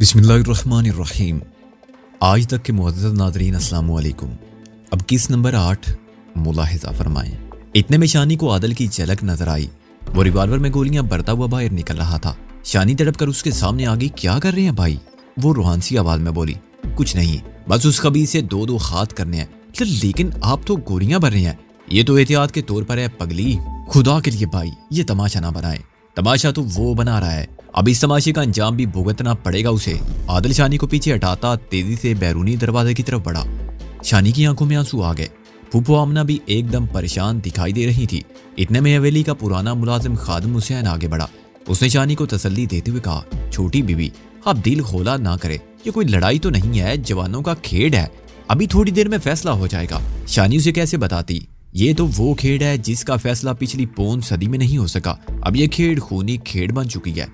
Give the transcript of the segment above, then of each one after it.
बिस्मिल्लाहिर्रहमानिर्रहीम। आज तक के मुअज़्ज़ज़ नाज़रीन अस्सलाम वालेकुम। अब किस नंबर 8 मुलाहिज़ा फरमाएं। इतने में शानी को आदल की झलक नजर आई। वो रिवॉल्वर में गोलियां भरता हुआ बाहर निकल रहा था। शानी तड़प कर उसके सामने आ गई। क्या कर रहे हैं भाई? वो रूहान सी आवाज में बोली। कुछ नहीं, बस उस खबीर से दो हाथ करने हैं। लेकिन आप तो गोलियां भर रहे हैं। ये तो एहतियात के तौर पर है पगली। खुदा के लिए भाई ये तमाशा ना बनाए। तमाशा तो वो बना रहा है, अब इस तमाशे का अंजाम भी भुगतना पड़ेगा उसे। आदिल शानी को पीछे हटाता तेजी से बैरूनी दरवाजे की तरफ बढ़ा। शानी की आंखों में आंसू आ गए। फूफो आमना भी एकदम परेशान दिखाई दे रही थी। इतने में हवेली का पुराना मुलाजिम खादिम हुसैन आगे बढ़ा। उसने शानी को तसल्ली देते हुए कहा, छोटी बीवी आप दिल खोला ना करे, ये कोई लड़ाई तो नहीं है, जवानों का खेड है, अभी थोड़ी देर में फैसला हो जाएगा। शानी उसे कैसे बताती, ये तो वो खेड है जिसका फैसला पिछली पौन सदी में नहीं हो सका। अब ये खेड खूनी खेड बन चुकी है।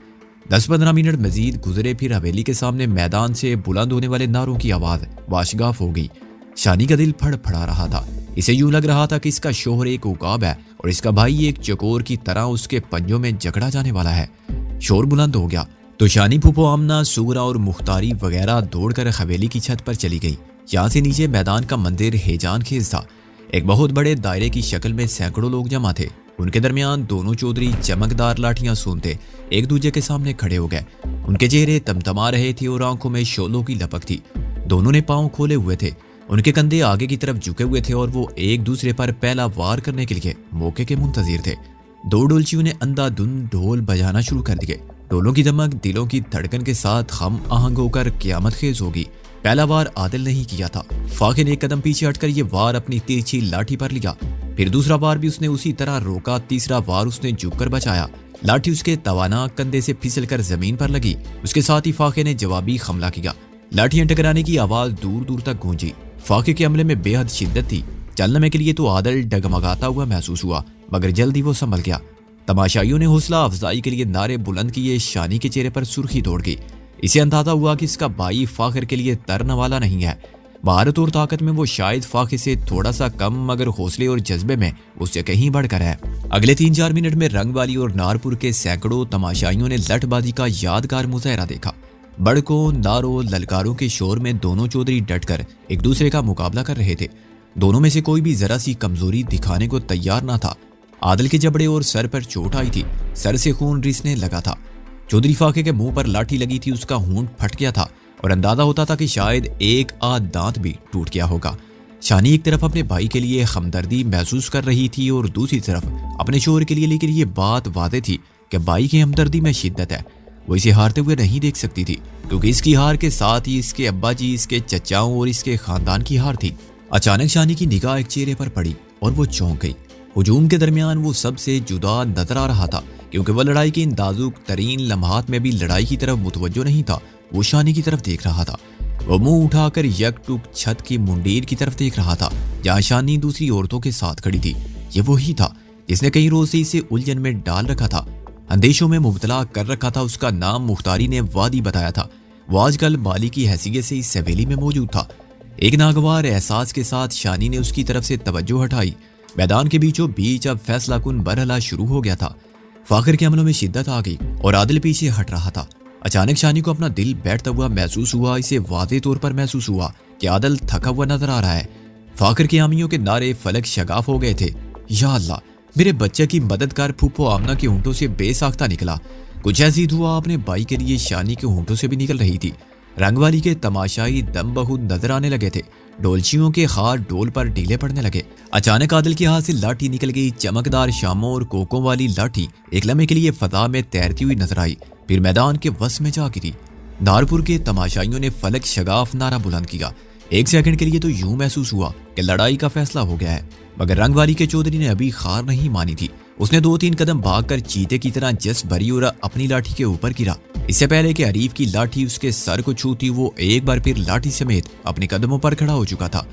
10-15 मिनट मजीद गुजरे, फिर हवेली के सामने मैदान से बुलंद होने वाले नारों की आवाज वाशगाफ हो गई। शानी का दिल फड़फड़ा रहा था। इसे यूं लग रहा था कि इसका शोहर एक उकाब है और इसका भाई एक चकोर की तरह उसके पंजों में जकड़ा जाने वाला है। शोर बुलंद हो गया तो शानी, फूफो आमना, सुगरा और मुख्तारी वगैरह दौड़कर हवेली की छत पर चली गई। यहाँ से नीचे मैदान का मंदिर हेजान खेज था। एक बहुत बड़े दायरे की शक्ल में सैकड़ों लोग जमा थे। उनके दरमियान दोनों चौधरी चमकदार लाठियां सूंघते एक दूसरे के सामने खड़े हो गए। उनके चेहरे तमतमा रहे थे और आंखों में शोलों की लपक थी। दोनों ने पांव खोले हुए थे। उनके कंधे आगे की तरफ झुके हुए थे और वो एक दूसरे पर पहला वार करने के लिए मौके के मुंतजिर थे। दो डोलचियों ने अंधाधुंध ढोल बजाना शुरू कर दिए। ढोलों की दमक दिलों की धड़कन के साथ हम आहंग होकर क़यामत खेज होगी। पहला वार आदिल नहीं किया था। फाखे ने एक कदम पीछे हटकर ये वार अपनी तिरछी लाठी पर लिया। फिर दूसरा वार भी उसने उसी तरह रोका। तीसरा वार उसने झुककर बचाया। लाठी उसके तवाना कंधे से फिसलकर जमीन पर लगी। उसके साथ ही फाखे ने जवाबी हमला किया। लाठियां टकराने की आवाज दूर दूर तक गूंजी। फाखे के हमले में बेहद शिद्दत थी। चलने के लिए तो आदिल डगमगाता हुआ महसूस हुआ, मगर जल्दी वो संभल गया। तमाशाइयों ने हौसला अफजाई के लिए नारे बुलंद किए। शानी के चेहरे पर सुर्खी दौड़ गई। इसे अंदाजा हुआ कि इसका भाई फाखर के लिए तरने वाला नहीं है। भारत और ताकत में वो शायद फाखे से थोड़ा सा कम, मगर हौसले और जज्बे में उससे कहीं बढ़कर है। अगले 3-4 मिनट में रंगवाली और नारपुर के सैकड़ों तमाशाइयों ने लठबाजी का यादगार मुजाहरा देखा। बड़कों, नारों, ललकारों के शोर में दोनों चौधरी डटकर एक दूसरे का मुकाबला कर रहे थे। दोनों में से कोई भी जरा सी कमजोरी दिखाने को तैयार ना था। आदिल के जबड़े और सर पर चोट आई थी। सर से खून रिसने लगा था। चौधरी फाके के मुंह पर लाठी लगी थी। उसका होंठ फट गया था और अंदाजा होता था कि शायद एक आध दांत भी टूट गया होगा। शानी एक तरफ अपने भाई के लिए हमदर्दी महसूस कर रही थी और दूसरी तरफ अपने शोहर के लिए, लेकिन ये बात वादे थी कि भाई की हमदर्दी में शिद्दत है। वो इसे हारते हुए नहीं देख सकती थी, क्योंकि इसकी हार के साथ ही इसके अब्बा जी, इसके चचाओं और इसके खानदान की हार थी। अचानक शानी की निगाह एक चेहरे पर पड़ी और वो चौंक गई। हुजूम के दरमियान वो सबसे जुदा नजर आ रहा था, क्योंकि वह लड़ाई के इन नाजुक तरीन लम्हात में भी लड़ाई की तरफ मुतवज्जो नहीं था। वो शानी की तरफ देख रहा था। वो मुंह उठाकर यकटुक छत की मुंडेर की तरफ देख रहा था, जहां शानी दूसरी औरतों के साथ खड़ी थी। ये वही था जिसने कई रोज से इसे उलझन में डाल रखा था, अंदेशों में मुब्तला कर रखा था। उसका नाम मुख्तारी ने वादी बताया था। वो आजकल माली की हैसियत से इस हवेली में मौजूद था। एक नागवार एहसास के साथ शानी ने उसकी तरफ से तवज्जो हटाई। मैदान के बीचों बीच अब फैसला कुन बरहला शुरू हो गया था। फाखर के अमलों में शिद्दत आ गई और आदिल पीछे हट रहा था। अचानक शानी को अपना दिल बैठता हुआ महसूस हुआ। इसे वाज़े तौर पर महसूस हुआ कि आदिल थका हुआ नजर आ रहा है। फाखर के आमियों के नारे फलक शगाफ हो गए थे। या अल्लाह, मेरे बच्चे की मदद कर। फूफो आमना के होंठों से बेसाख्ता निकला। कुछ ऐसी दुआ अपने भाई के लिए शानी के होंठों से भी निकल रही थी। रंगवाली के तमाशाई दम बहुत नजर आने लगे थे। डोलचियों के हाथ डोल पर ढीले पड़ने लगे। अचानक आदिल के हाथ से लाठी निकल गई। चमकदार शामों और कोकों वाली लाठी एक लम्हे के लिए फजा में तैरती हुई नजर आई, फिर मैदान के वस में जा गिरी। नारपुर के तमाशाइयों ने फलक शगाफ नारा बुलंद किया। एक सेकंड के लिए तो यूं महसूस हुआ कि लड़ाई का फैसला हो गया है, मगर रंगवाली के चौधरी ने अभी हार नहीं मानी थी। उसने 2-3 कदम भागकर चीते की तरह जस भरी और अपनी लाठी के ऊपर गिरा। इससे पहले कि हरीफ की लाठी उसके सर को छूती, वो एक बार फिर लाठी समेत अपने कदमों पर खड़ा हो चुका था।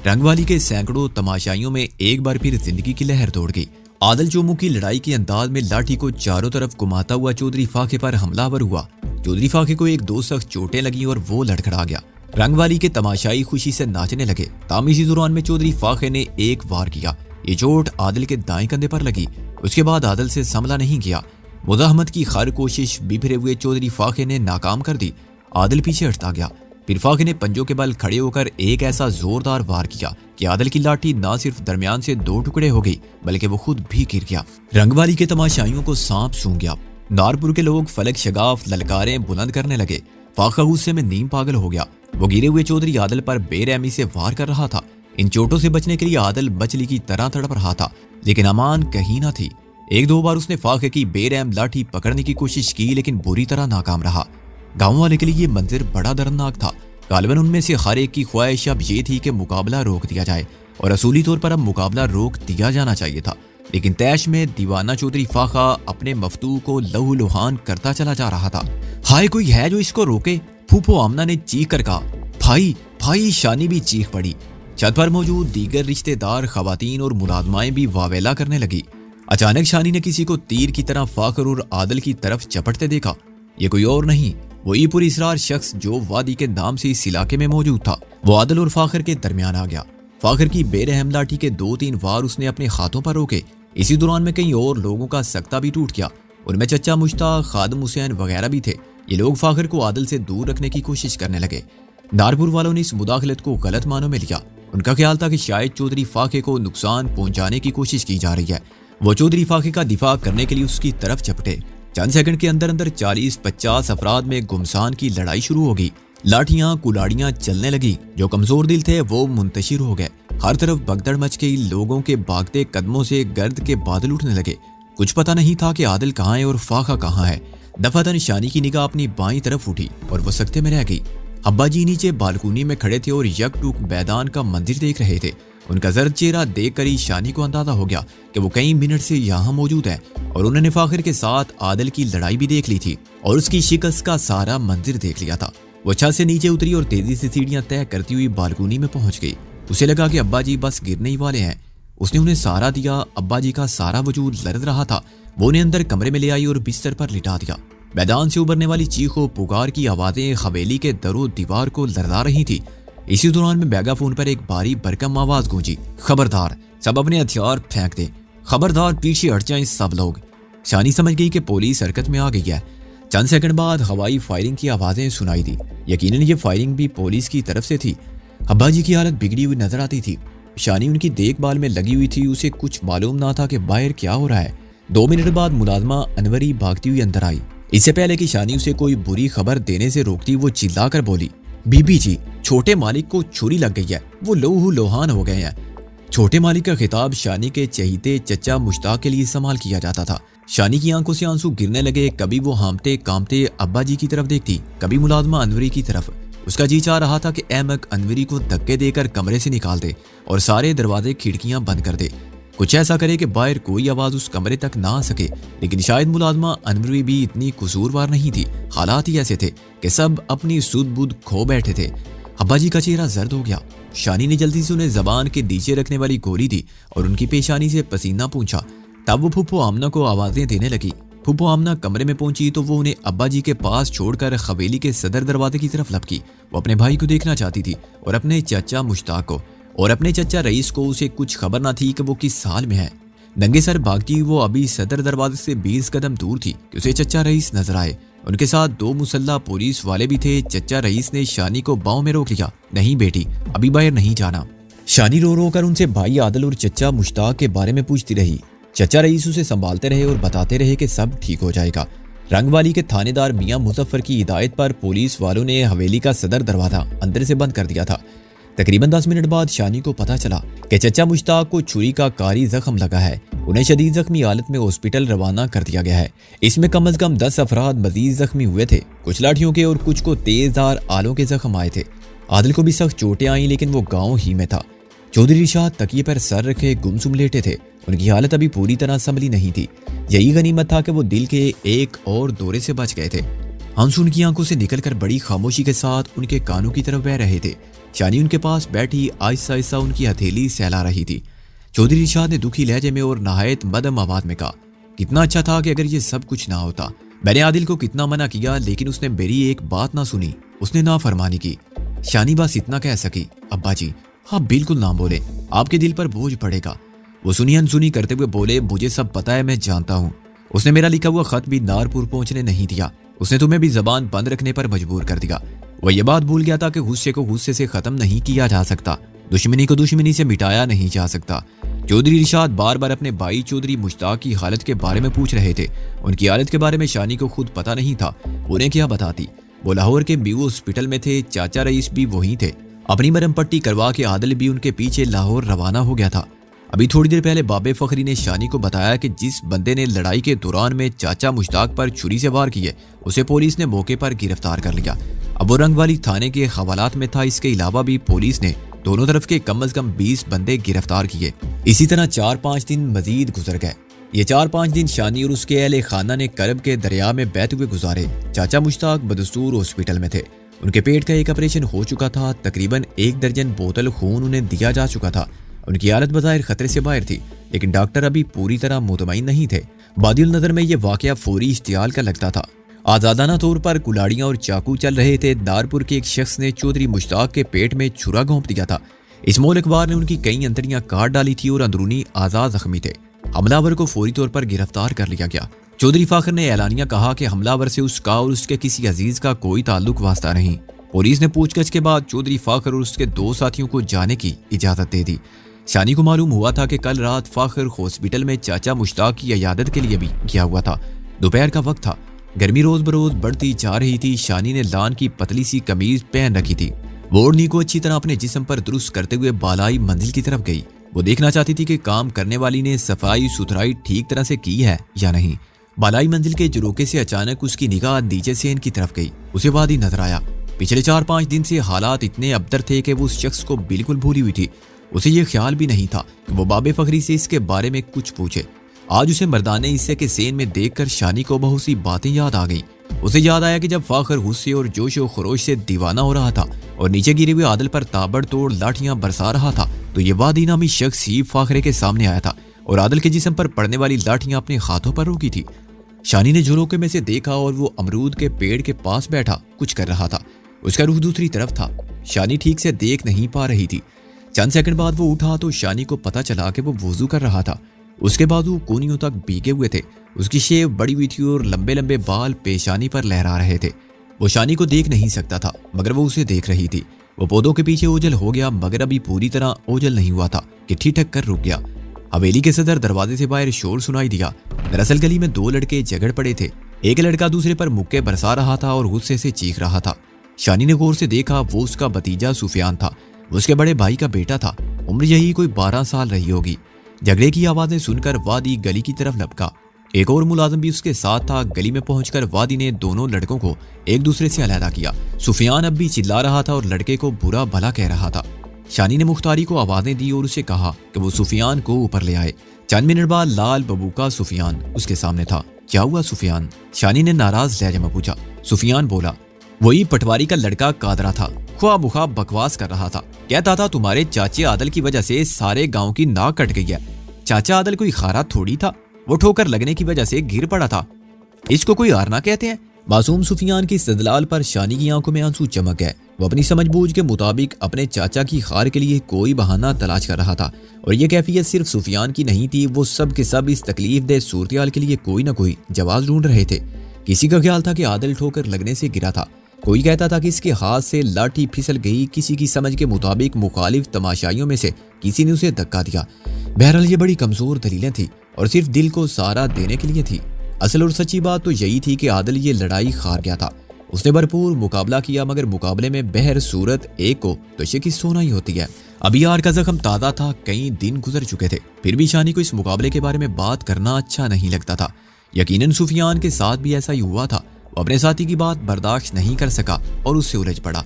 रंगवाली के सैकड़ों तमाशाइयों में एक बार फिर जिंदगी की लहर दौड़ गई। आदिल चोमू की लड़ाई के अंदाज में लाठी को चारों तरफ घुमाता हुआ चौधरी फाके पर हमलावर हुआ। चौधरी फाके को 1-2 सख्त चोटें लगी और वो लड़खड़ा गया। रंगवाली के तमाशाई खुशी से नाचने लगे। ताम इसी दौरान में चौधरी फाके ने एक वार किया। ये चोट आदिल के दाएं कंधे पर लगी। उसके बाद आदिल से संभला नहीं गया। मुजाहमत की हर कोशिश बिखरे हुए चौधरी फाके ने नाकाम कर दी। आदिल पीछे हटता गया। फिर फाखे ने पंजों के बल खड़े होकर एक ऐसा जोरदार वार किया कि आदिल की लाठी न सिर्फ दरमियान से 2 टुकड़े हो गई बल्कि वो खुद भी गिर गया। रंगवाली के तमाशाइयों को सांप सूंघ गया। नारपुर के लोग फलक शगाफ ललकारें बुलंद करने लगे। फाखा गुस्से में नीम पागल हो गया। वो गिरे हुए चौधरी आदिल पर बेरहमी से वार कर रहा था। इन चोटों से बचने के लिए आदिल मछली की तरह तड़प रहा था, लेकिन अमान कहीं ना थी। 1-2 बार उसने फाखे की बेरहम लाठी पकड़ने की कोशिश की, लेकिन बुरी तरह नाकाम रहा। गांव वाले के लिए ये मंजर बड़ा दर्दनाक था। गालिबन उनमें से हर एक की ख्वाहिश अब ये थी कि मुकाबला रोक दिया जाए, और असूली तौर पर अब मुकाबला रोक दिया जाना चाहिए था। लेकिन तैश में दीवाना चौधरी फाखा अपने मफ्तू को लहू लुहान करता चला जा रहा था। हाय, कोई है जो इसको रोके? फूफो आमना ने चीख कर कहा। भाई भाई, शानी भी चीख पड़ी। छत पर मौजूद दीगर रिश्तेदार, खवातीन और मुलाजमाएं भी वावेला करने लगी। अचानक शानी ने किसी को तीर की तरह फाखर और आदिल की तरफ चपटते देखा। ये कोई और नहीं, वही पुरअसरार शख्स जो वादी के नाम से इस इलाके में मौजूद था। वो आदिल और फाखर के दरमियान आ गया। फाखर की बेरहम लाठी के 2-3 वार उसने अपने हाथों पर रोके। इसी दौरान में कई और लोगों का सकता भी टूट गया। उनमें चचा मुश्ताक, खादम हुसैन वगैरह भी थे। ये लोग फाखर को आदिल से दूर रखने की कोशिश करने लगे। नारपुर वालों ने इस मुदाखलत को गलत मानों में लिया। उनका ख्याल था कि शायद चौधरी फाखे को नुकसान पहुंचाने की कोशिश की जा रही है। वो चौधरी फाखे का दिफा करने के लिए उसकी तरफ चपटे। चंद सेकंड के अंदर अंदर 40-50 अफराद में गुमसान की लड़ाई शुरू हो गई। लाठियां कुलाड़ियां चलने लगी। जो कमजोर दिल थे वो मुंतशिर हो गए। हर तरफ भगदड़ मच गई। लोगों के भागते कदमों से गर्द के बादल उठने लगे। कुछ पता नहीं था कि आदिल कहाँ है और फाखा कहाँ है। दफातन शानी की निगाह अपनी बाईं तरफ उठी और वो सकते में रह गई। अब्बा जी नीचे बालकनी में खड़े थे और यकटुक मैदान का मंदिर देख रहे थे। उनका जर्द चेहरा देखकर ही शानी को अंदाजा हो गया कि वो कई मिनट से यहाँ मौजूद है, और उन्होंने फाखिर के साथ आदिल की लड़ाई भी देख ली थी और उसकी शिकस्त का सारा मंदिर देख लिया था। वो छत से नीचे उतरी और तेजी से सीढ़ियां तय करती हुई बालकनी में पहुंच गई। उसे लगा कि अब्बा जी बस गिरने ही वाले हैं। उसने उन्हें सहारा दिया। अब्बा जी का सारा वजूद लरज रहा था। वो उन्हें अंदर कमरे में ले आई और बिस्तर पर लिटा दिया। मैदान से उभरने वाली चीखों पुकार की आवाजें हवेली के दरो दीवार को लरजा रही थी। इसी दौरान में मेगाफोन पर एक भारी भरकम आवाज गूंजी, खबरदार, सब अपने हथियार फेंक दे, खबरदार पीछे हट जाएं सब लोग। शानी समझ गई कि पुलिस हरकत में आ गई है। चंद सेकंड बाद हवाई फायरिंग की आवाजें सुनाई दी। यकीनन ये फायरिंग भी पुलिस की तरफ से थी। अब्बा जी की हालत बिगड़ी हुई नजर आती थी। शानी उनकी देखभाल में लगी हुई थी। उसे कुछ मालूम ना था कि बाहर क्या हो रहा है। 2 मिनट बाद मुलाजमा अनवरी भागती हुई अंदर आई। इससे पहले कि शानी उसे कोई बुरी खबर देने से रोकती, वो चिल्लाकर बोली, बीबी जी, छोटे मालिक को छुरी लग गई है, वो लोहू लोहान हो गए हैं। छोटे मालिक का खिताब शानी के चहीते चचा मुश्ताक के लिए इस्तेमाल किया जाता था। शानी की आंखों से आंसू गिरने लगे। कभी वो हामते कामते अब्बा जी की तरफ देखती, कभी मुलाजमा अनवरी की तरफ। उसका जी चाह रहा था कि अहमक अनवरी को धक्के देकर कमरे से निकाल दे और सारे दरवाजे खिड़कियां बंद कर दे। कुछ ऐसा करे कि बाहर कोई आवाज उस कमरे तक ना आ सके। लेकिन शायद मुलाजमा अनवरी भी इतनी कसूरवार नहीं थी। हालात ही ऐसे थे कि सब अपनी सुध बुध खो बैठे थे। अब्बा जी का चेहरा जर्द हो गया। शानी ने जल्दी से उन्हें जबान के नीचे रखने वाली गोली दी और उनकी पेशानी से पसीना पूंछा। तब वो फूफो आमना को आवाजें देने लगी। फूफो आमना कमरे में पहुंची तो वो उन्हें अब्बा जी के पास छोड़कर हवेली के सदर दरवाजे की तरफ लपकी। वो अपने भाई को देखना चाहती थी और अपने चाचा मुश्ताक को, और अपने चचा रईस को। उसे कुछ खबर ना थी कि वो किस हाल में है। नंगे सर भागती वो अभी सदर दरवाजे से 20 कदम दूर थी कि उसे चचा रईस नजर आए। उनके साथ 2 मुसल्ला पुलिस वाले भी थे। चचा रईस ने शानी को बाहों में रोक लिया। नहीं बेटी, अभी बाहर नहीं जाना। शानी रो रो कर उनसे भाई आदिल और चचा मुश्ताक के बारे में पूछती रही। चचा रईस उसे संभालते रहे और बताते रहे कि सब ठीक हो जाएगा। रंगवाली के थानेदार मियां मुजफ्फर की हिदायत पर पुलिस वालों ने हवेली का सदर दरवाजा अंदर से बंद कर दिया था। तकरीबन 10 मिनट बाद शानी को पता चला कि चचा मुश्ताक को छुरी का कारी जख्म लगा है। उन्हें शदीद जख्मी हालत में हॉस्पिटल रवाना कर दिया गया है। इसमें कम अज कम 10 अफराद मजीद जख्मी हुए थे। कुछ लाठियों के और कुछ को तेजधार आलों के जख्म आए थे। आदिल को भी सख्त चोटें आई, लेकिन वो गाँव ही में था। चौधरी रिशाद तकिए पर सर रखे गुमसुम लेटे थे। उनकी हालत अभी पूरी तरह संभली नहीं थी। यही गनीमत था कि वो दिल के एक और दौरे से बच गए थे। आंसू उनकी आंखों से निकलकर बड़ी खामोशी के साथ उनके कानों की तरफ बह रहे थे। शानी उनके पास बैठी आहिस्ता आहिस्ता उनकी हथेली सहला रही थी। चौधरी रिशाद ने दुखी लहजे में और नहायत मदम आवाज में कहा, कितना अच्छा था कि अगर ये सब कुछ ना होता। मैंने आदिल को कितना मना किया, लेकिन उसने मेरी एक बात ना सुनी। उसने नाफरमानी की। शानी बस इतना कह सकी, अब्बा जी आप बिल्कुल ना बोले, आपके दिल पर बोझ पड़ेगा। वो सुनी अनसुनी करते हुए बोले, मुझे सब पता है, मैं जानता हूँ। उसने मेरा लिखा हुआ खत भी नारपुर पहुंचने नहीं दिया। उसने तुम्हें भी जबान बंद रखने पर मजबूर कर दिया। वह यह बात भूल गया था कि गुस्से को गुस्से से खत्म नहीं किया जा सकता, दुश्मनी को दुश्मनी से मिटाया नहीं जा सकता। चौधरी इरशाद बार बार अपने भाई चौधरी मुश्ताक की हालत के बारे में पूछ रहे थे। उनकी हालत के बारे में शानी को खुद पता नहीं था, उन्हें क्या बताती। वो लाहौर के बीवू हॉस्पिटल में थे, चाचा रईस भी वहीं थे। अपनी मरहम पट्टी करवा के आदिल भी उनके पीछे लाहौर रवाना हो गया था। अभी थोड़ी देर पहले बाबे फखरी ने शानी को बताया कि जिस बंदे ने लड़ाई के दौरान में चाचा मुश्ताक पर छुरी से वार किए उसे पुलिस ने मौके पर गिरफ्तार कर लिया। अब वो रंग वाली थाने के हवालात में था। इसके अलावा भी पुलिस ने दोनों तरफ के कम से कम 20 बंदे गिरफ्तार किए। इसी तरह 4-5 दिन मजीद गुजर गए। ये 4-5 दिन शानी और उसके अहले खाना ने करब के दरिया में बहते हुए गुजारे। चाचा मुश्ताक बदस्तूर हॉस्पिटल में थे। उनके पेट का एक ऑपरेशन हो चुका था। तकरीबन 1 दर्जन बोतल खून उन्हें दिया जा चुका था। उनकी हालत बज़ाहिर खतरे से बाहर थी, लेकिन डॉक्टर अभी पूरी तरह मुतमईन नहीं थे। बादिल नजर में यह वाकया फौरी इश्तियाल का लगता था। आजादाना तौर पर कुलाड़ियां और चाकू चल रहे थे। नारपुर के एक शख्स ने चौधरी मुश्ताक के पेट में छुरा घोंप दिया था। इस मोल अखबार ने उनकी कई अंतड़ियां काट डाली थी और अंदरूनी आजाद जख्मी थे। हमलावर को फौरी तौर पर गिरफ्तार कर लिया गया। चौधरी फाखर ने ऐलानिया कहा कि हमलावर से उसका और उसके किसी अजीज का कोई ताल्लुक वास्ता नहीं। पुलिस ने पूछताछ के बाद चौधरी फाखर और उसके 2 साथियों को जाने की इजाजत दे दी। शानी को मालूम हुआ था कि कल रात फाखर हॉस्पिटल में चाचा मुश्ताक की इयादत के लिए भी गया हुआ था। दोपहर का वक्त था। गर्मी रोज बरोज बढ़ती जा रही थी। शानी ने लान की पतली सी कमीज पहन रखी थी। वो ओढ़नी को अच्छी तरह अपने जिस्म पर दुरुस्त करते हुए बालाई मंजिल की तरफ गई। वो देखना चाहती थी कि काम करने वाली ने सफाई सुथराई ठीक तरह से की है या नहीं। बालाई मंजिल के झरोके से अचानक उसकी निगाह नीचे से इनकी तरफ गई। उसे वादी नजर आया। पिछले 4-5 दिन से हालात इतने अबतर थे कि वो उस शख्स को बिल्कुल भूली हुई थी। उसे ये ख्याल भी नहीं था कि वो बाबे फखरी से इसके बारे में कुछ पूछे। आज उसे मर्दाने हिस्से के सेन में देखकर शानी को बहुत सी बातें याद आ गईं। उसे याद आया कि जब फाखर गुस्से और जोशो खरोश से दीवाना हो रहा था और नीचे गिरे हुए आदिल पर ताबड़तोड़ लाठियां बरसा रहा था, तो ये वादी नामी शख्स ही फाखरे के सामने आया था और आदिल के जिस्म पर पड़ने वाली लाठियां अपने हाथों पर रोकी थी। शानी ने झरोके में से देखा और वो अमरूद के पेड़ के पास बैठा कुछ कर रहा था। उसका रुख दूसरी तरफ था। शानी ठीक से देख नहीं पा रही थी। चंद सेकंड बाद वो उठा तो शानी को पता चला कि वो वुजू कर रहा था। उसके बाजू कोनियों तक भीगे हुए थे। उसकी शेव बड़ी हुई थी और लंबे लंबे बाल पेशानी पर लहरा रहे थे। वो शानी को देख नहीं सकता था, मगर वो उसे देख रही थी। वो पौधों के पीछे ओझल हो गया, मगर अभी पूरी तरह ओझल नहीं हुआ था कि ठिठक कर रुक गया। हवेली के सदर दरवाजे से बाहर शोर सुनाई दिया। दरअसल गली में 2 लड़के झगड़ पड़े थे। एक लड़का दूसरे पर मुक्के बरसा रहा था और गुस्से से चीख रहा था। शानी ने गौर से देखा, वो उसका भतीजा सुफियान था। उसके बड़े भाई का बेटा था। उम्र यही कोई 12 साल रही होगी। झगड़े की आवाजें सुनकर वादी गली की तरफ लपका। एक और मुलाजिम भी उसके साथ था। गली में पहुंचकर वादी ने दोनों लड़कों को एक दूसरे से अलहदा किया। सुफियान अब भी चिल्ला रहा था और लड़के को बुरा भला कह रहा था। शानी ने मुख्तारी को आवाजें दी और उसे कहा कि वो सुफियान को ऊपर ले आए। चंद मिनट बाद लाल बबू का सुफियान उसके सामने था। क्या हुआ सुफियान? शानी ने नाराज लहजे में पूछा। सुफियान बोला, वही पटवारी का लड़का कादरा था। ख्वाब मुखाब बकवास कर रहा था। कहता था तुम्हारे चाचे आदल की वजह से सारे गांव की नाक कट गई है। चाचा आदल कोई खारा थोड़ी था, वो ठोकर लगने की वजह से गिर पड़ा था। इसको कोई हारना कहते हैं। मासूम सुफियान की इस्तदलाल पर शानी की आंखों में आंसू चमक गए। वो अपनी समझबूझ के मुताबिक अपने चाचा की खार के लिए कोई बहाना तलाश कर रहा था और ये कैफियत सिर्फ सुफियान की नहीं थी। वो सब के सब इस तकलीफ दे सूरत के लिए कोई ना कोई जवाब ढूंढ रहे थे। किसी का ख्याल था कि आदिल ठोकर लगने से गिरा था। कोई कहता था कि इसके हाथ से लाठी फिसल गई। किसी की समझ के मुताबिक मुखालिफ तमाशाइयों में से किसी ने उसे धक्का दिया। बहरहाल ये बड़ी कमजोर दलीलें थी और सिर्फ दिल को सहारा देने के लिए थी। असल और सच्ची बात तो यही थी कि आदिल ये लड़ाई हार गया था। उसने भरपूर मुकाबला किया, मगर मुकाबले में बहर सूरत एक को तो शिकस्त होना ही होती है। अभी यार का जख्म ताज़ा था, कई दिन गुजर चुके थे, फिर भी शानी को इस मुकाबले के बारे में बात करना अच्छा नहीं लगता था। यकीनन सुफियान के साथ भी ऐसा ही हुआ था। वो अपने साथी की बात बर्दाश्त नहीं कर सका और उससे उलझ पड़ा।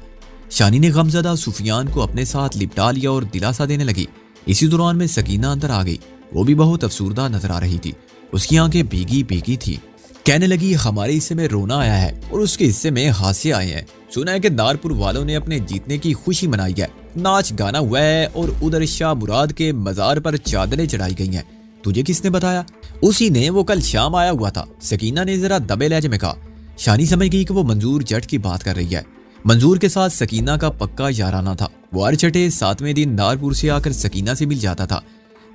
शानी ने गमजदा सुफियान को अपने साथ लिपटा लिया और दिलासा देने लगी। इसी दौरान में सकीना अंदर आ गई। वो भी बहुत अफसुर्दा नजर आ रही थी। उसकी आंखें भीगी भीगी थी। कहने लगी, हमारे हिस्से में रोना आया है और उसके हिस्से में हास्य आए हैं। सुना है कि नारपुर वालों ने अपने जीतने की खुशी मनाई है, नाच गाना हुआ है और उधर शाह मुराद के मजार पर चादरें चढ़ाई गई हैं। तुझे किसने बताया? उसी ने, वो कल शाम आया हुआ था। सकीना ने जरा दबे लहजे में कहा। शानी समझ गई कि वो मंजूर जट की बात कर रही है। मंजूर के साथ सकीना का पक्का याराना था। वो हर छठे 7वें दिन नारपुर से आकर सकीना से मिल जाता था।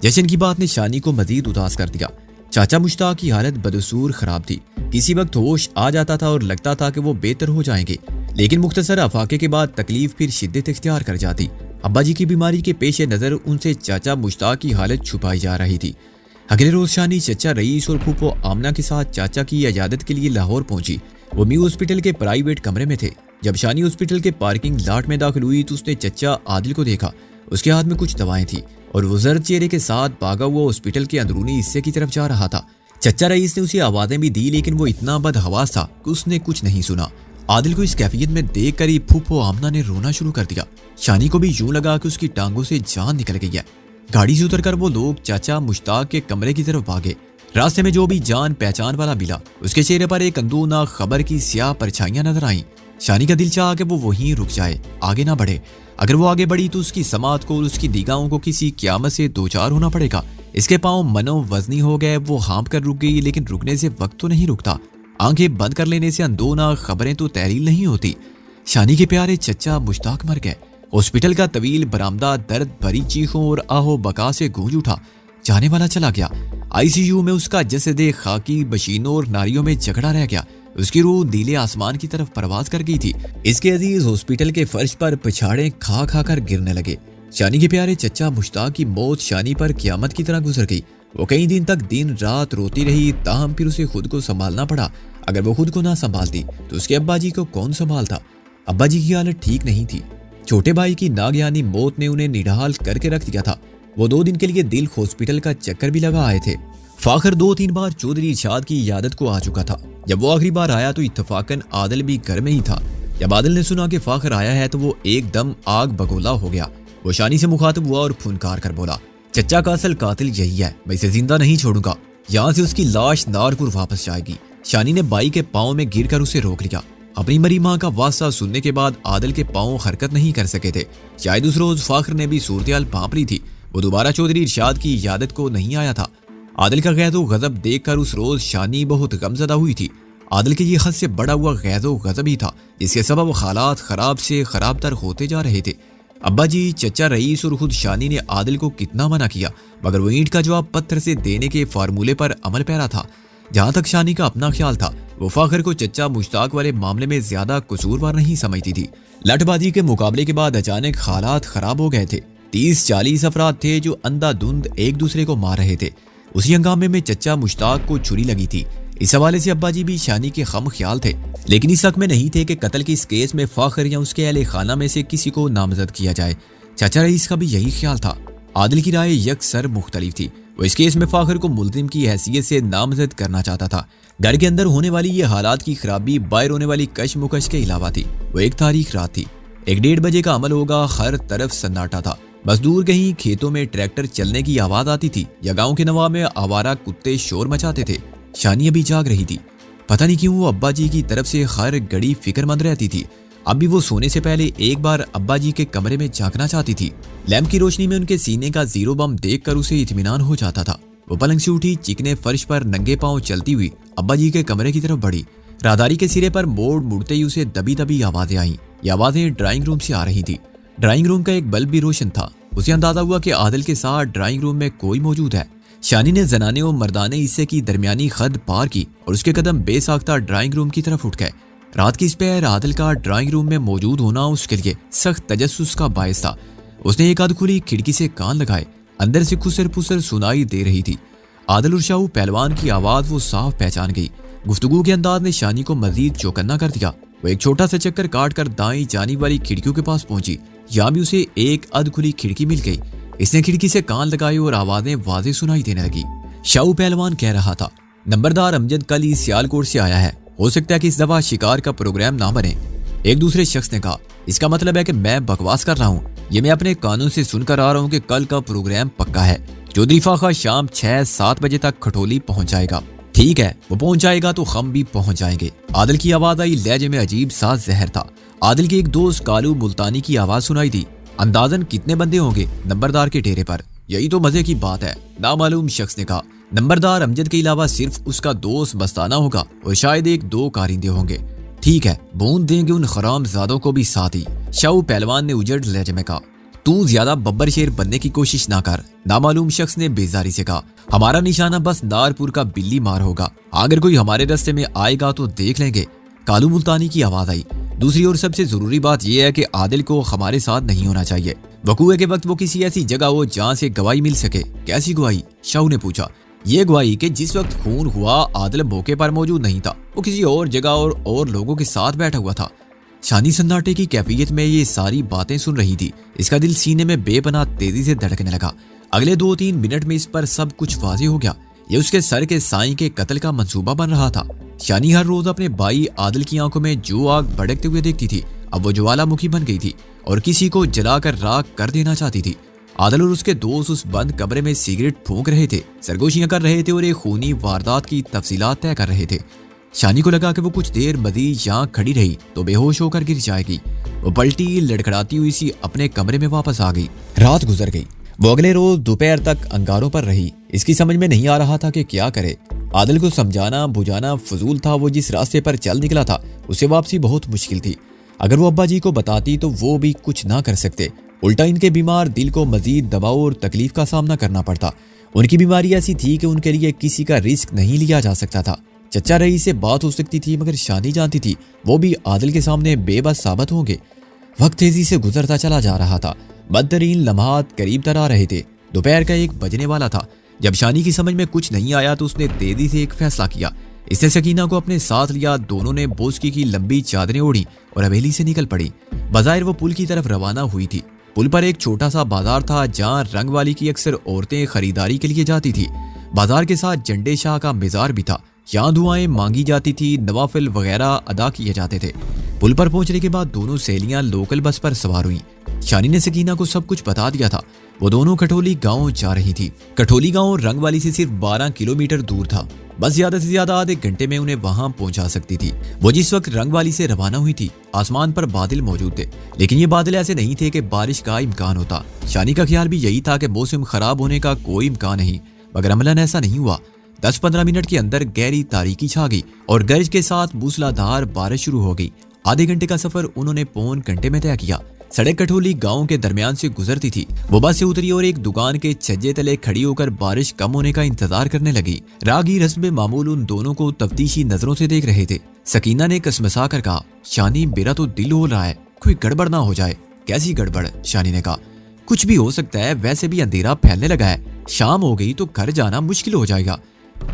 जश्न की बात ने शानी को मजीद उदास कर दिया। चाचा मुश्ताक की हालत बदसूर खराब थी। किसी वक्त होश आ जाता था और लगता था कि वो बेहतर हो जाएंगे, लेकिन मुख्तसर अफाके के बाद तकलीफ फिर शिद्दत इख्तियार कर जाती। अब्बा जी की बीमारी के पेश नज़र उनसे चाचा मुश्ताक की हालत छुपाई जा रही थी। अगले रोज शानी चचा रईस और फूफो आमना के साथ चाचा की इजाजत के लिए लाहौर पहुंची। वो मी हॉस्पिटल के प्राइवेट कमरे में थे। जब शानी हॉस्पिटल के पार्किंग लॉट में दाखिल हुई तो उसने चचा आदिल को देखा। उसके हाथ में कुछ दवाएं थी और वो जर्द चेहरे के साथ भागा हुआ हॉस्पिटल के अंदरूनी हिस्से की तरफ जा रहा था। चचा रईस ने उसे आवाजें भी दी, लेकिन वो इतना बदहवास था कि उसने कुछ नहीं सुना। आदिल को इस कैफियत में देख कर ही फूफो आमना ने रोना शुरू कर दिया। शानी को भी यूं लगा कि उसकी टांगों से जान निकल गई है। गाड़ी से उतरकर वो लोग चाचा मुश्ताक के कमरे की तरफ भागे। रास्ते में जो भी जान पहचान वाला मिला, उसके चेहरे पर एक अंदोना खबर की स्याह परछाइयां नजर आईं। शानी का दिल चाहा कि वो वहीं रुक जाए, आगे ना बढ़े। अगर वो आगे बढ़ी तो उसकी समात को और उसकी निगाहों को किसी क़यामत से दो चार होना पड़ेगा। इसके पांव मनो वजनी हो गए। वो हाँप कर रुक गई, लेकिन रुकने से वक्त तो नहीं रुकता। आंखें बंद कर लेने से अंदोना खबरें तो तहरील नहीं होती। शानी के प्यारे चचा मुश्ताक मर गए। हॉस्पिटल का तवील बरामदा दर्द भरी चीखों और आहो बका से गूंज उठा। जाने वाला चला गया। आईसीयू में उसका जसदे खाकी बशीनों और नारियों में झगड़ा रह गया। उसकी रूह नीले आसमान की तरफ परवाज कर गई थी। इसके अजीज हॉस्पिटल के फर्श पर पिछाड़े खा खा कर गिरने लगे। शानी के प्यारे चचा मुश्ताक की मौत शानी पर क़यामत की तरह गुजर गई। वो कई दिन तक दिन रात रोती रही, ताहम फिर उसे खुद को संभालना पड़ा। अगर वो खुद को ना संभालती तो उसके अब्बा जी को कौन संभालता। अब्बा जी की हालत ठीक नहीं थी। छोटे भाई की नागयानी मौत ने उन्हें निढाल करके रख दिया था। वो 2 दिन के लिए दिल हॉस्पिटल का चक्कर भी लगा आए थे। फाखर 2-3 बार चौधरी इरशाद की इयादत को आ चुका था। जब वो आखिरी बार आया तो इत्तफाकन आदिल भी घर में ही था। जब आदिल ने सुना कि फाखर आया है तो वो एकदम आग बगोला हो गया। वो शानी से मुखातिब हुआ और फुनकार कर बोला, चचा का असल कातिल यही है, मैं इसे जिंदा नहीं छोड़ूंगा। यहाँ से उसकी लाश नारपुर वापस जाएगी। शानी ने बाई के पाँव में गिरकर उसे रोक लिया। अपनी मरी माँ का वास्ता सुनने के बाद आदिल के पाँव हरकत नहीं कर सके थे। शायद उस रोज फाखर ने भी सूरत-ए-हाल भांप ली थी। वो दोबारा चौधरी इरशाद की इयादत को नहीं आया था। आदिल का गैज़ो गजब देखकर उस रोज शानी बहुत गमजदा हुई थी। आदिल के ये हद से बड़ा हुआ गैज़ो गजब ही था, जिसके सबब हालात खराब से खराब तर होते जा रहे थे। अब्बा जी, चचा रईस और खुद शानी ने आदिल को कितना मना किया, मगर वो ईंट का जवाब पत्थर से देने के फार्मूले पर अमल पैरा था। जहां तक शानी का अपना ख्याल था, वो फाखर को चचा मुश्ताक वाले मामले में ज्यादा कसूरवार नहीं समझती थी। लठबाजी के मुकाबले के बाद अचानक हालात खराब हो गए थे। 30-40 अफराद थे जो अंधाधुंध एक दूसरे को मार रहे थे। उसी हंगामे में चचा मुश्ताक को छुरी लगी थी। इस हवाले से अब्बा जी भी शानी के खम ख्याल थे, लेकिन इस हक में नहीं थे कि कत्ल के इस केस में फाखर या उसके अहले खाना में से किसी को नामजद किया जाए। चाचा रईस का भी यही ख्याल था। आदिल की राय यकसर मुख्तलिफ थी। वो इस केस में फाखर को मुल्जिम की हैसियत से नामजद करना चाहता था। घर के अंदर होने वाली ये हालात की खराबी बाहर होने वाली कशमुकश के अलावा थी। वो एक तारीख रात थी। 1-1:30 बजे का अमल होगा। हर तरफ सन्नाटा था। बस दूर कहीं खेतों में ट्रैक्टर चलने की आवाज आती थी या गांव के नवा में आवारा कुत्ते शोर मचाते थे। शानी अभी जाग रही थी। पता नहीं क्यों वो अब्बा जी की तरफ से हर घड़ी फिक्रमंद रहती थी। अब भी वो सोने से पहले एक बार अब्बा जी के कमरे में झांकना चाहती थी। लैंप की रोशनी में उनके सीने का जीरो बम देखकर उसे इत्मीनान हो जाता था। वो पलंग से उठी, चिकने फर्श पर नंगे पांव चलती हुई अब्बा जी के कमरे की तरफ बढ़ी। राहदारी के सिरे पर मोड़ मुड़ते ही उसे दबी दबी आवाजें आईं। ये आवाजें ड्राइंग रूम से आ रही थी। ड्राइंग रूम का एक बल्ब भी रोशन था। उसे अंदाजा हुआ कि आदिल के साथ ड्राइंग रूम में कोई मौजूद है। शानी ने जनाने और मर्दाने हिस्से की दरमियानी खद पार की और उसके कदम बेसाख्ता ड्राइंग रूम की तरफ उठ गए। रात की इस पहर आदिल का ड्राइंग रूम में मौजूद होना उसके लिए सख्त तजस्सुस का बायस था। उसने एक आध खुली खिड़की से कान लगाए। अंदर से खुसर पुसर सुनाई दे रही थी। आदिल और शाहू पहलवान की आवाज वो साफ पहचान गई। गुफ्तगू के अंदाज ने शानी को मजीद चौकन्ना कर दिया। वो एक छोटा सा चक्कर काट कर दाईं जानी वाली खिड़कियों के पास पहुंची। यहाँ भी उसे एक अध खुली खिड़की मिल गई। इसने खिड़की से कान लगाए और आवाजें वाज़ेह सुनाई देने लगी। शाहू पहलवान कह रहा था, नंबरदार अमजद कल ही सियालकोट से आया है। हो सकता है कि इस दफा शिकार का प्रोग्राम ना बने। एक दूसरे शख्स ने कहा, इसका मतलब है कि मैं बकवास कर रहा हूँ। ये मैं अपने कानून से सुनकर आ रहा हूँ कि कल का प्रोग्राम पक्का है। चौधरी फाखा शाम 6-7 बजे तक खटोली पहुंच जाएगा। ठीक है, वो पहुंच जाएगा तो हम भी पहुंच जाएंगे। आदिल की आवाज आई। लहजे में अजीब सा जहर था। आदिल के एक दोस्त कालू मुल्तानी की आवाज सुनाई दी। अंदाजन कितने बंदे होंगे नंबरदार के डेरे पर? यही तो मजे की बात है, नामालूम शख्स ने कहा। नंबरदार अमजद के अलावा सिर्फ उसका दोस्त मस्ताना होगा और शायद 1-2 कारिंदे होंगे। ठीक है, बूंद देंगे उन खरामजादों को भी साथ ही, शाहू पहलवान ने उजड़ लहजे में कहा। तू ज्यादा बब्बर शेर बनने की कोशिश ना कर, नामालूम शख्स ने बेजारी से कहा। हमारा निशाना बस नारपुर का बिल्ली मार होगा, अगर कोई हमारे रास्ते में आएगा तो देख लेंगे। कालू मुल्तानी की आवाज आई। दूसरी ओर सबसे जरूरी बात यह है कि आदिल को हमारे साथ नहीं होना चाहिए। वकूए के वक्त वो किसी ऐसी जगह हो जहाँ से गवाही मिल सके। कैसी गवाही? शाहू ने पूछा। ये गवाही कि जिस वक्त खून हुआ आदिल मौके पर मौजूद नहीं था, वो किसी और जगह और लोगों के साथ बैठा हुआ था। शानी सन्नाटे की कैफियत में ये सारी बातें सुन रही थी। इसका दिल सीने में बेपनाह तेजी से धड़कने लगा। अगले 2-3 मिनट में इस पर सब कुछ वाज़ेह हो गया। ये उसके सर के साईं के कत्ल का मंसूबा बन रहा था। शानी हर रोज अपने भाई आदिल की आंखों में जो आग भड़कते हुए देखती थी, अब वो ज्वालामुखी बन गई थी और किसी को जलाकर राख कर देना चाहती थी। आदिल और उसके दोस्त उस बंद कमरे में सिगरेट फूंक रहे थे, सरगोशियां कर रहे थे और एक खूनी वारदात की तफसीलात तय कर रहे थे। शानी को लगा कि वो कुछ देर मजीद यहाँ खड़ी रही तो बेहोश होकर गिर जाएगी। वो पलटी लड़खड़ाती हुई सी अपने कमरे में वापस आ गई। रात गुजर गई। वो अगले रोज दोपहर तक अंगारों पर रही। इसकी समझ में नहीं आ रहा था कि क्या करे। आदिल को समझाना बुझाना फजूल था। वो जिस रास्ते पर चल निकला था उसे वापसी बहुत मुश्किल थी। अगर वो अब्बा जी को बताती तो वो भी कुछ ना कर सकते, उल्टा इनके बीमार दिल को मजीद दबाव और तकलीफ का सामना करना पड़ता। उनकी बीमारी ऐसी थी कि उनके लिए किसी का रिस्क नहीं लिया जा सकता था। चचा रही से बात हो सकती थी, मगर शानी जानती थी वो भी आदिल के सामने बेबस साबित होंगे। वक्त तेजी से गुजरता चला जा रहा था। बदतरीन लम्हात करीब तर आ रहे थे। दोपहर का 1 बजने वाला था। जब शानी की समझ में कुछ नहीं आया तो उसने तेजी से एक फैसला किया। इसने सकीना को अपने साथ लिया। दोनों ने बोस्की की लंबी चादरें ओढ़ी और हवेली से निकल पड़ी। बज़ाहिर वो पुल की तरफ रवाना हुई थी। पुल पर एक छोटा सा बाजार था जहाँ रंग वाली की अक्सर औरतें खरीदारी के लिए जाती थी। बाजार के साथ झंडे शाह का मिजार भी था। यहाँ दुआएं मांगी जाती थी, नवाफिल वगैरह अदा किए जाते थे। पुल पर पहुंचने के बाद दोनों सहेलियां लोकल बस पर सवार हुई। शानी ने सकीना को सब कुछ बता दिया था। वो दोनों कठोली गांव जा रही थी। कठोली गांव रंग वाली से सिर्फ 12 किलोमीटर दूर था। बस ज्यादा से ज्यादा आधे घंटे में उन्हें वहां पहुंचा सकती थी। वो जिस वक्त रंग वाली से रवाना हुई थी आसमान पर बादल मौजूद थे, लेकिन ये बादल ऐसे नहीं थे कि बारिश का इम्कान होता। शानी का ख्याल भी यही था कि मौसम खराब होने का कोई इम्कान नहीं, मगर अमलन ऐसा नहीं हुआ। 10-15 मिनट के अंदर गहरी तारीकी छा गई और गरज के साथ मूसलाधार बारिश शुरू हो गई। आधे घंटे का सफर उन्होंने पौन घंटे में तय किया। सड़क कठोली गांव के दरमियान से गुजरती थी। वो बस से उतरी और एक दुकान के छज्जे तले खड़ी होकर बारिश कम होने का इंतजार करने लगी। राहगीर हस्बे मामूल उन दोनों को तफ्तीशी नजरों से देख रहे थे। सकीना ने कसमसा कर कहा, शानी मेरा तो दिल हो रहा है, कोई गड़बड़ ना हो जाए। कैसी गड़बड़? शानी ने कहा, कुछ भी हो सकता है, वैसे भी अंधेरा फैलने लगा है, शाम हो गई तो घर जाना मुश्किल हो जाएगा।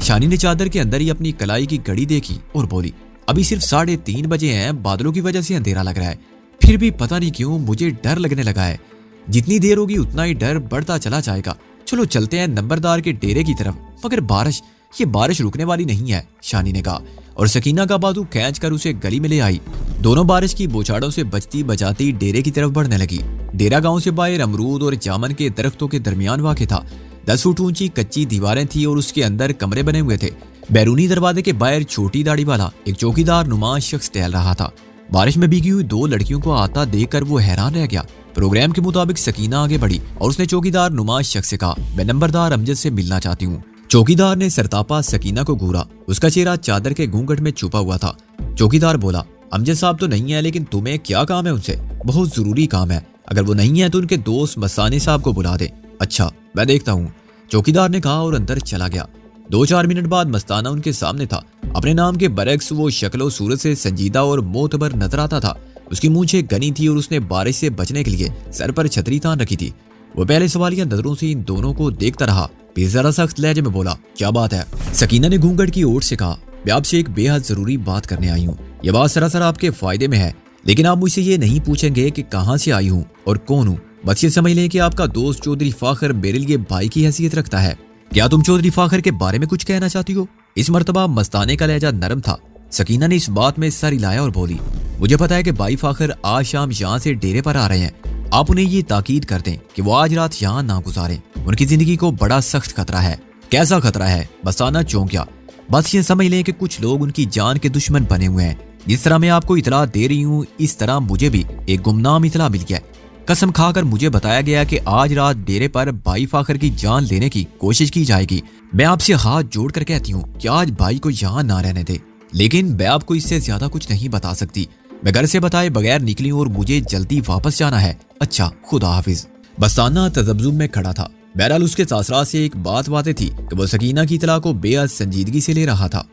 शानी ने चादर के अंदर ही अपनी कलाई की घड़ी देखी और बोली, अभी सिर्फ 3:30 बजे हैं, बादलों की वजह से अंधेरा लग रहा है, फिर भी पता नहीं क्यों मुझे डर लगने लगा है। जितनी देर होगी उतना ही डर बढ़ता चला जाएगा। चलो चलते हैं नंबरदार के डेरे की तरफ। मगर ये बारिश रुकने वाली नहीं है, शानी ने कहा और सकीना का बाजू खींचकर उसे गली में ले आई। दोनों बारिश की बौछारों से बचती बचाती डेरे की तरफ बढ़ने लगी। डेरा गांव से बाहर अमरूद और जामन के दरख्तों के दरमियान वाक़ था। 10 फुट ऊंची कच्ची दीवारें थी और उसके अंदर कमरे बने हुए थे। बैरूनी दरवाजे के बाहर छोटी दाढ़ी वाला एक चौकीदार नुमा शख्स टहल रहा था। बारिश में भीगी हुई 2 लड़कियों को आता देखकर वो हैरान रह गया। प्रोग्राम के मुताबिक सकीना आगे बढ़ी और उसने चौकीदार नुमा शख्स से कहा, मैं नंबरदार अमजद से मिलना चाहती हूँ। चौकीदार ने सरतापा सकीना को घूरा। उसका चेहरा चादर के घूंघट में छुपा हुआ था। चौकीदार बोला, अमजद साहब तो नहीं है, लेकिन तुम्हें क्या काम है उनसे? बहुत जरूरी काम है। अगर वो नहीं है तो उनके दोस्त मस्तानी साहब को बुला दे। अच्छा, मैं देखता हूँ, चौकीदार ने कहा और अंदर चला गया। 2-4 मिनट बाद मस्ताना उनके सामने था। अपने नाम के बरक्स वो शक्लो सूरत से संजीदा और मोतबर नजर आता था। उसकी मूंछें घनी थी और उसने बारिश से बचने के लिए सर पर छतरी तान रखी थी। वो पहले सवालिया नजरों से इन दोनों को देखता रहा, फिर जरा सख्त लहजे में बोला, क्या बात है? सकीना ने घूंघट की ओर से कहा, मैं आपसे एक बेहद जरूरी बात करने आई हूँ। यह बात सरासर आपके फायदे में है, लेकिन आप मुझसे ये नहीं पूछेंगे कि कहाँ से आई हूँ और कौन हूँ। बस ये समझ लें कि आपका दोस्त चौधरी फाखर मेरे लिए भाई की हैसियत रखता है। क्या तुम चौधरी फाखर के बारे में कुछ कहना चाहती हो? इस मर्तबा मस्ताने का लहजा नरम था। सकीना ने इस बात में सर हिलाया और बोली, मुझे पता है कि भाई फाखर आज शाम यहाँ से डेरे पर आ रहे हैं। आप उन्हें ये ताकीद कर दें कि वो आज रात यहाँ ना गुजारें। उनकी जिंदगी को बड़ा सख्त खतरा है। कैसा खतरा है? मस्ताना चौंक गया। बस ये समझ लें कि कुछ लोग उनकी जान के दुश्मन बने हुए हैं। जिस तरह मैं आपको इतला दे रही हूँ, इस तरह मुझे भी एक गुमनाम इतला मिल गया। कसम खाकर मुझे बताया गया कि आज रात डेरे पर भाई फाखर की जान लेने की कोशिश की जाएगी। मैं आपसे हाथ जोड़कर कहती हूँ कि आज भाई को यहाँ ना रहने दे, लेकिन मैं आपको इससे ज्यादा कुछ नहीं बता सकती। मैं घर से बताए बगैर निकली और मुझे जल्दी वापस जाना है। अच्छा, खुदा हाफिज। बस्ताना तजब्जुब में खड़ा था। बहरहाल उसके सासरा से एक बात वाज़ेह थी कि वो सकीना की इतला को बेहद संजीदगी से ले रहा था।